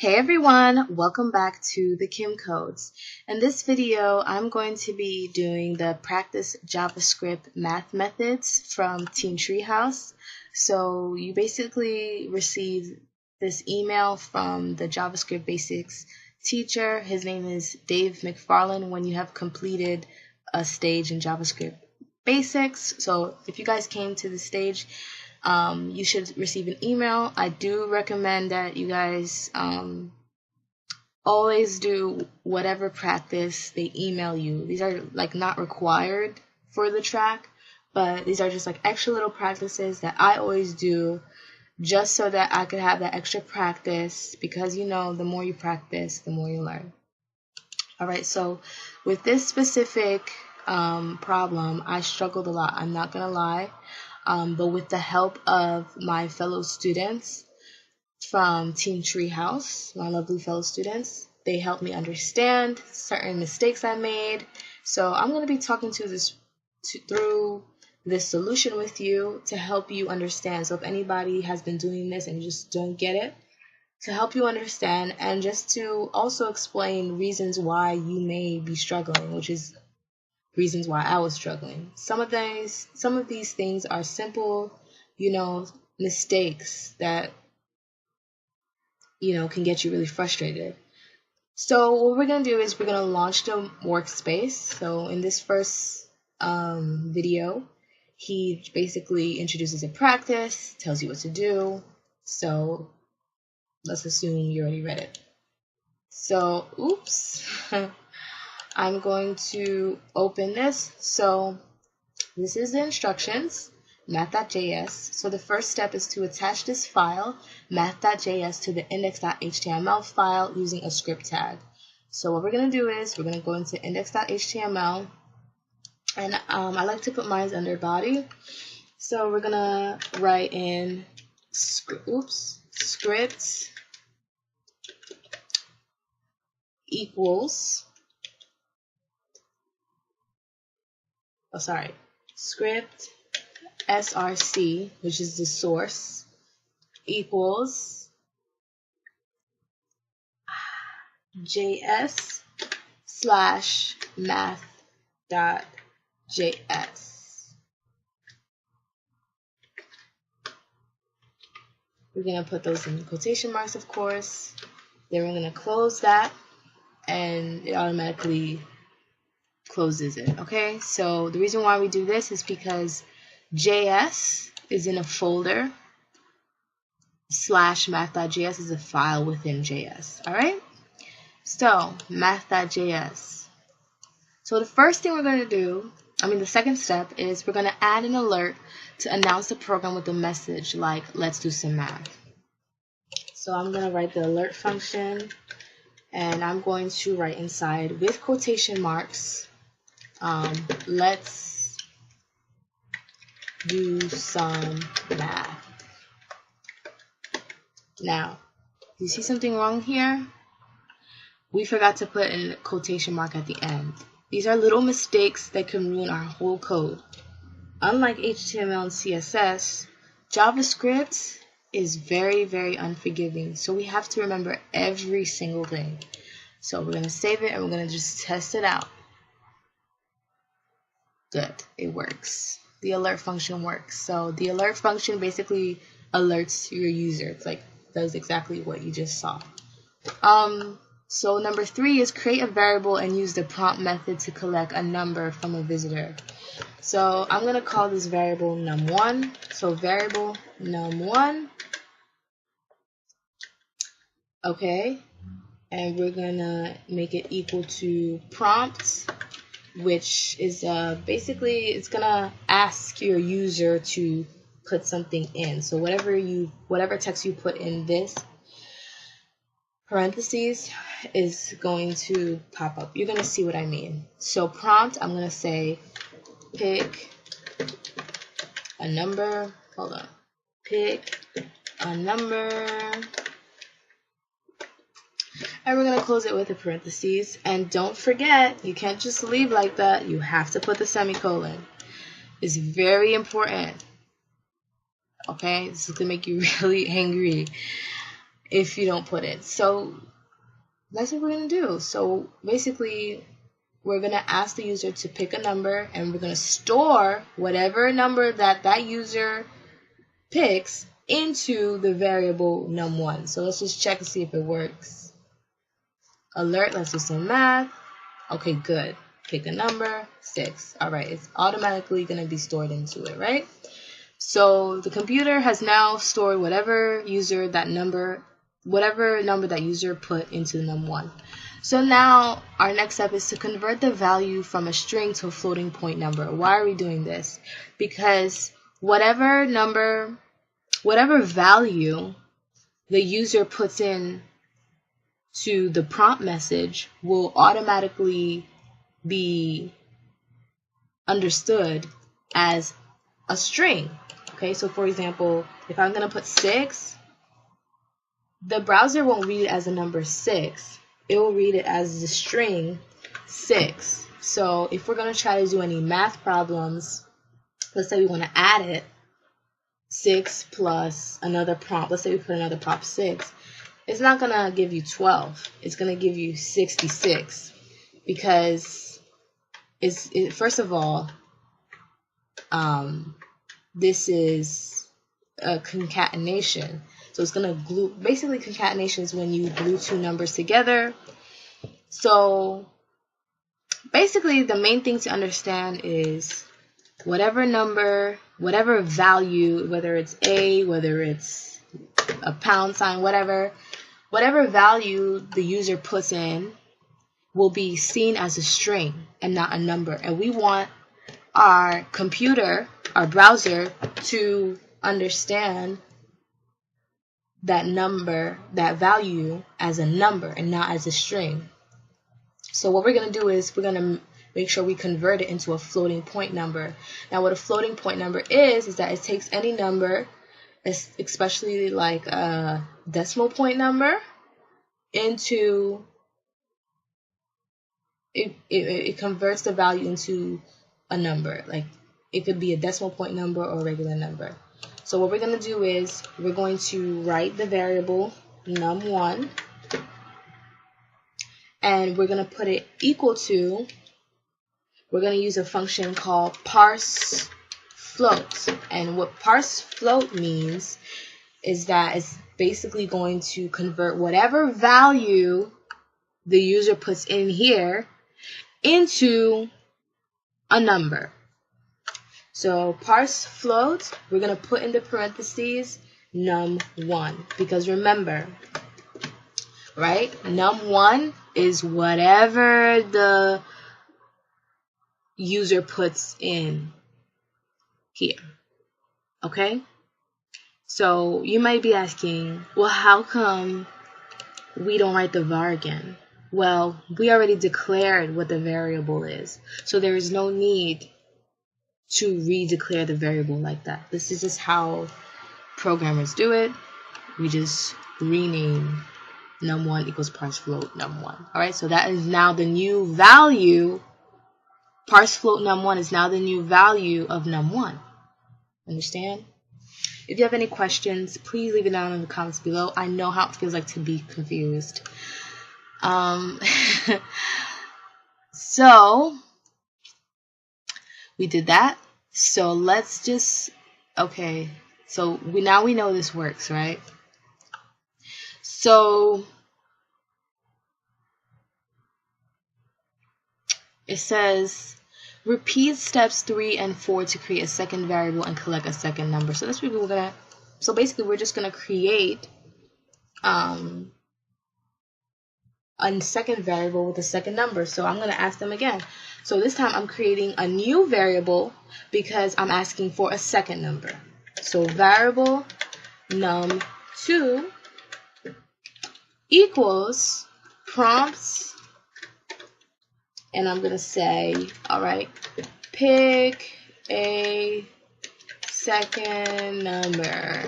Hey everyone, welcome back to the Kim Codes. In this video, I'm going to be doing the Practice JavaScript Math Methods from teamtreehouse. So you basically receive this email from the JavaScript Basics teacher. His name is Dave McFarland when you have completed a stage in JavaScript Basics. So if you guys came to the stage, you should receive an email. I do recommend that you guys always do whatever practice they email you. These are like not required for the track, but these are just like extra little practices that I always do just so that I could have that extra practice, because you know, the more you practice, the more you learn. Alright, so with this specific problem, I struggled a lot, I'm not gonna lie. But with the help of my fellow students from Team Treehouse, my lovely fellow students, they helped me understand certain mistakes I made. So I'm going to be talking through this solution with you to help you understand. So if anybody has been doing this and you just don't get it, to help you understand and just to also explain reasons why you may be struggling, which is reasons why I was struggling. Some of these things are simple, mistakes that, can get you really frustrated. So what we're going to do is we're going to launch the workspace. So in this first video, he basically introduces a practice, tells you what to do. So let's assume you already read it. So, oops. I'm going to open this. So this is the instructions, math.js. So the first step is to attach this file, math.js, to the index.html file using a script tag. So what we're going to do is we're going to go into index.html, and I like to put mine under body. So we're going to write in script equals script src, which is the source, equals js / math.js. We're going to put those in quotation marks, of course. Then we're going to close that, and it automatically closes it. Okay, so the reason why we do this is because JS is in a folder, / math.js is a file within JS. Alright, so math.js. So the first thing we're going to do, the second step is we're going to add an alert to announce the program with a message like, let's do some math. So I'm going to write the alert function, and I'm going to write inside with quotation marks, let's do some math. Now, you see something wrong here? We forgot to put in a quotation mark at the end. These are little mistakes that can ruin our whole code. Unlike HTML and CSS, JavaScript is very, very unforgiving. So we have to remember every single thing. So we're going to save it and we're going to just test it out. Good, it works. The alert function works. So the alert function basically alerts your user. It's like does exactly what you just saw. So number 3 is create a variable and use the prompt method to collect a number from a visitor. So I'm going to call this variable num1. So variable num1. Okay, and we're going to make it equal to prompt, which is basically it's gonna ask your user to put something in. So whatever text you put in this parentheses is going to pop up. You're gonna see what I mean. So prompt, I'm gonna say pick a number. Hold on. Pick a number. And we're going to close it with a parentheses. And don't forget, you can't just leave like that. You have to put the semicolon. It's very important. Okay? This is going to make you really angry. if you don't put it. So that's what we're going to do. So basically, we're going to ask the user to pick a number, and we're going to store whatever number that user picks into the variable num1. So let's just check to see if it works. Alert, let's do some math. Okay, good. Pick a number, 6. All right, it's automatically going to be stored into it, right? So the computer has now stored whatever number that user put into num1. So now our next step is to convert the value from a string to a floating point number. Why are we doing this? Because whatever value the user puts in to the prompt message will automatically be understood as a string. Okay, so for example, if I'm going to put 6, the browser won't read it as the number 6. It will read it as the string 6. So if we're going to try to do any math problems, let's say we want to add it, 6 plus another prompt, let's say we put another prompt 6, it's not going to give you 12. It's going to give you 66 because first of all, this is a concatenation. So it's going to glue, basically concatenation is when you glue two numbers together. So basically the main thing to understand is whatever number, whatever value, whether it's A, whether it's a pound sign, whatever value the user puts in will be seen as a string and not a number. And we want our computer, our browser, to understand that number, that value as a number and not as a string. So what we're going to do is we're going to make sure we convert it into a floating point number. Now what a floating point number is that it takes any number, especially like a decimal point number, into it converts the value into a number. Like it could be a decimal point number or a regular number. So what we're going to do is we're going to write the variable num1 and we're going to put it equal to, we're going to use a function called parse float. And what parse float means is that it's basically going to convert whatever value the user puts in here into a number. So parse float, we're going to put in the parentheses num1 because remember, right, num1 is whatever the user puts in here. Okay? So you might be asking, well, how come we don't write the var again? Well, we already declared what the variable is, so there is no need to redeclare the variable like that. This is just how programmers do it. We just rename num1 equals parseFloat num1. Alright, so that is now the new value. ParseFloat num1 is now the new value of num1. Understand? If you have any questions, please leave it down in the comments below. I know how it feels like to be confused. So we did that. So let's just, okay, so now we know this works, right? So it says repeat steps 3 and 4 to create a second variable and collect a second number. So that's what we're gonna, so basically we're just gonna create a second variable with a second number. So I'm gonna ask them again. So this time I'm creating a new variable because I'm asking for a second number. So variable num2 equals prompts, and I'm going to say, all right, pick a second number.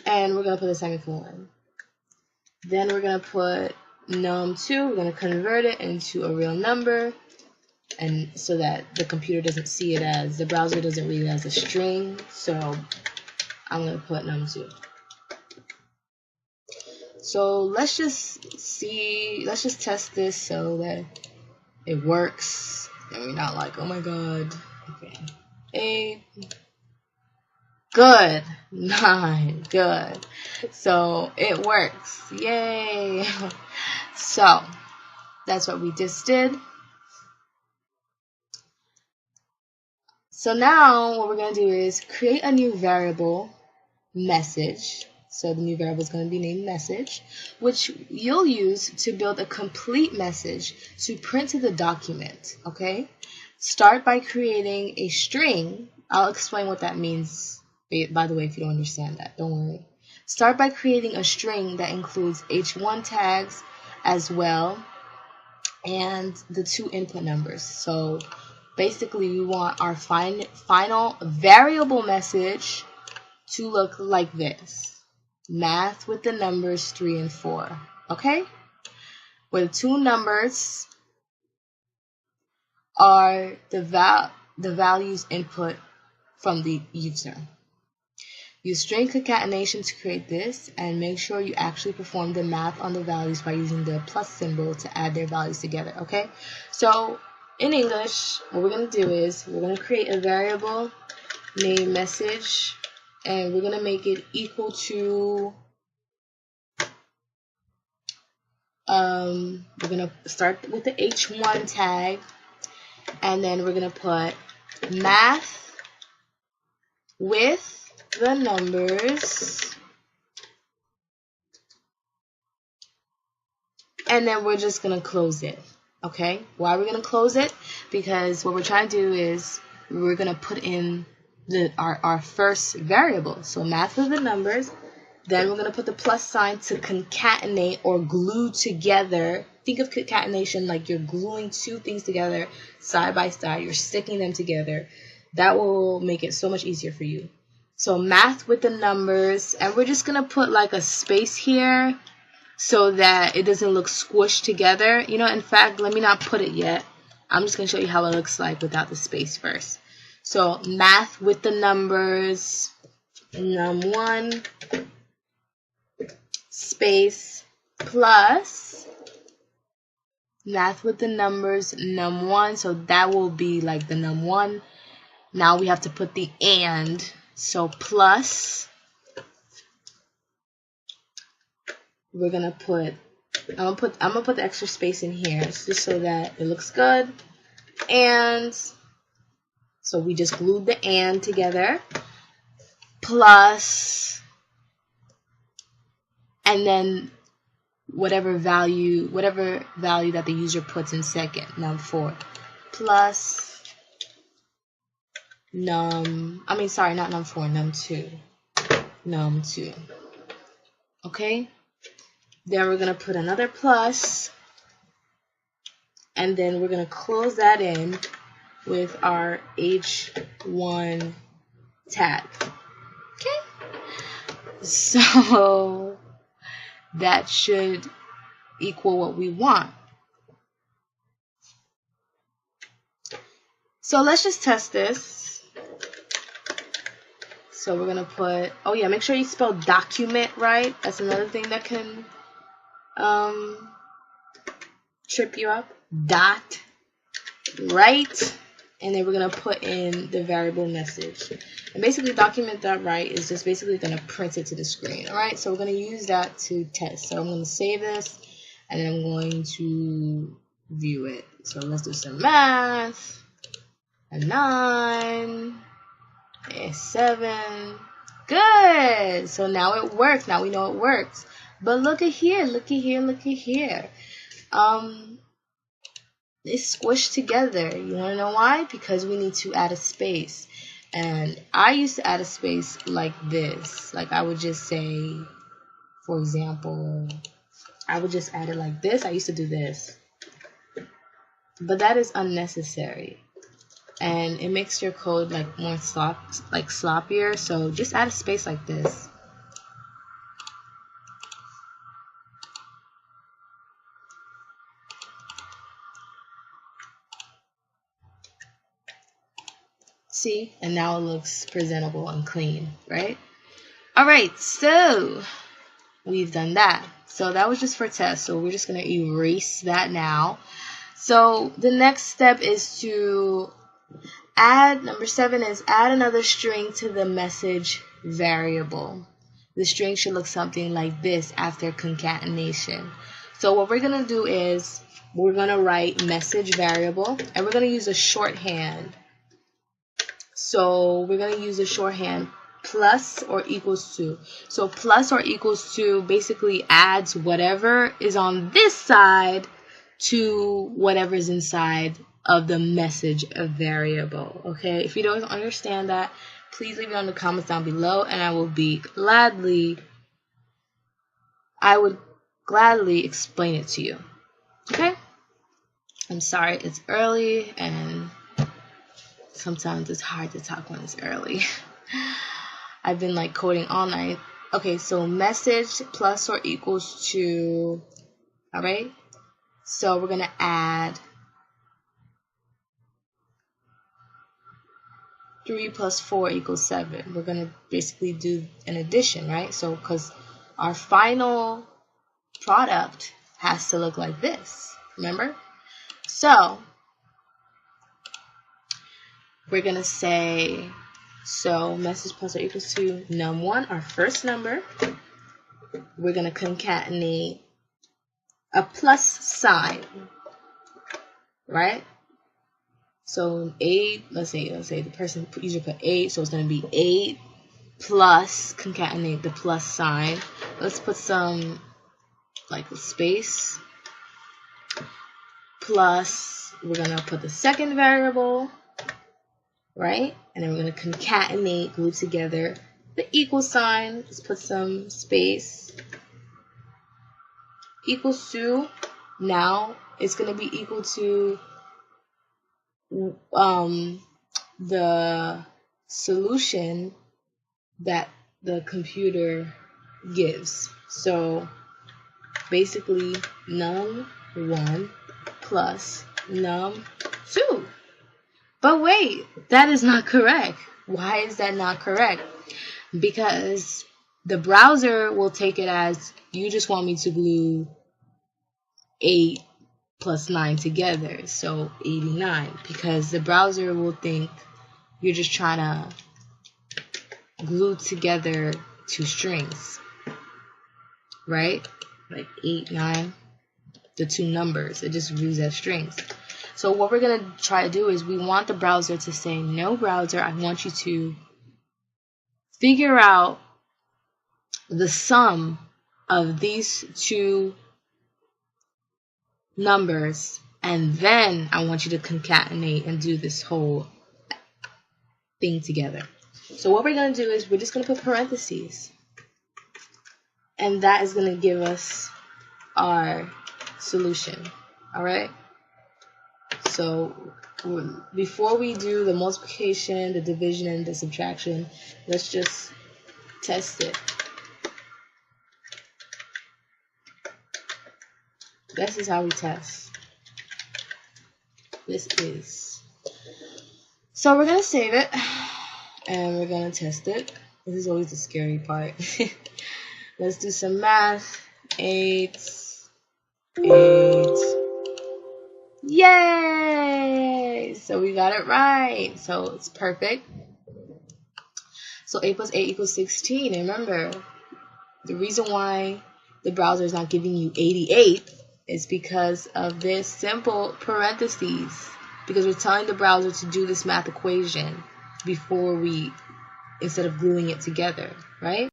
And we're going to put a semicolon. Then we're going to put num2, we're going to convert it into a real number, and so that the computer doesn't see it as, the browser doesn't read it as a string. So I'm going to put num2. So let's just test this so that it works. And we're not like, oh my god. Okay. 8. Good. 9. Good. So it works. Yay. So that's what we just did. So now what we're going to do is create a new variable, message. So the new variable is going to be named message, which you'll use to build a complete message to print to the document. Okay? Start by creating a string. I'll explain what that means, by the way, if you don't understand that. Don't worry. Start by creating a string that includes h1 tags as well and the 2 input numbers. So basically we want our final variable message to look like this. Math with the numbers 3 and 4. Okay? Where the 2 numbers are the values input from the user. Use string concatenation to create this, and make sure you actually perform the math on the values by using the plus symbol to add their values together. Okay? So in English, what we're going to do is we're going to create a variable named message, and we're going to make it equal to we're going to start with the h1 tag, and then we're going to put math with the numbers, and then we're just going to close it. Okay? Why are we going to close it? Because what we're trying to do is we're going to put in our first variable. So math with the numbers, then we're going to put the plus sign to concatenate or glue together. Think of concatenation like you're gluing 2 things together side by side. You're sticking them together. That will make it so much easier for you. So math with the numbers, and we're just going to put like a space here so that it doesn't look squished together. You know, in fact, let me not put it yet. I'm just going to show you how it looks like without the space first. So math with the numbers, num1, space, plus math with the numbers, num1. So that will be like the num1. Now we have to put the and. So plus, we're gonna put, I'm gonna put the extra space in here just so that it looks good. And so we just glued the and together, plus, and then whatever value that the user puts in second, num4, plus not num4, num2. Okay? Then we're going to put another plus, and then we're going to close that in with our h1 tag. Okay? So that should equal what we want. So let's just test this. So we're going to put, oh yeah, make sure you spell document right. That's another thing that can trip you up. Dot right. And then we're going to put in the variable message. And basically document.write is just basically going to print it to the screen. Alright, so we're going to use that to test. So I'm going to save this, and then I'm going to view it. So let's do some math. A 9. A 7. Good. So now it works. Now we know it works. But look at here. Look at here. Look at here. It's squished together. You want to know why? Because we need to add a space. And I used to add a space like this. Like I would just say, for example, I would just add it like this. I used to do this. But that is unnecessary. And it makes your code like more sloppier. So just add a space like this. See? And now it looks presentable and clean, right? Alright, so we've done that. So that was just for test. So we're just going to erase that now. So the next step is to add, number 7 is add another string to the message variable. The string should look something like this after concatenation. So what we're going to do is we're going to write message variable, and we're going to use a shorthand. So we're going to use a shorthand plus or equals to. So plus or equals to basically adds whatever is on this side to whatever's inside of the message variable. Okay, if you don't understand that, please leave it in the comments down below, and I would gladly explain it to you. Okay, I'm sorry it's early, and sometimes it's hard to talk when it's early. I've been like coding all night. Okay, so message plus or equals to, all right, so we're gonna add 3 plus 4 equals 7. We're gonna basically do an addition, right? So because our final product has to look like this, remember? So we're gonna say, so message plus or equals to num1, our first number. We're gonna concatenate a plus sign, right? So 8, let's say the person user put 8, so it's gonna be 8 plus, concatenate the plus sign. Let's put some like a space, plus we're gonna put the second variable, right? And then we're going to concatenate, glue together the equal sign. Let's put some space. Equals to, now it's going to be equal to the solution that the computer gives. So basically num1 plus num2. But wait, that is not correct. Why is that not correct? Because the browser will take it as you just want me to glue 8 plus 9 together, so 89. Because the browser will think you're just trying to glue together 2 strings, right? Like 8, 9, the 2 numbers. It just views as strings. So what we're going to try to do is we want the browser to say, no browser, I want you to figure out the sum of these 2 numbers, and then I want you to concatenate and do this whole thing together. So what we're going to do is we're just going to put parentheses, and that is going to give us our solution. All right? So before we do the multiplication, the division, and the subtraction, let's just test it. This is how we test. This is. So we're going to save it, and we're going to test it. This is always the scary part. Let's do some math. 8. Yay! So we got it right. So it's perfect. So 8 plus 8 equals 16. And remember, the reason why the browser is not giving you 88 is because of this simple parentheses. Because we're telling the browser to do this math equation before instead of gluing it together, right?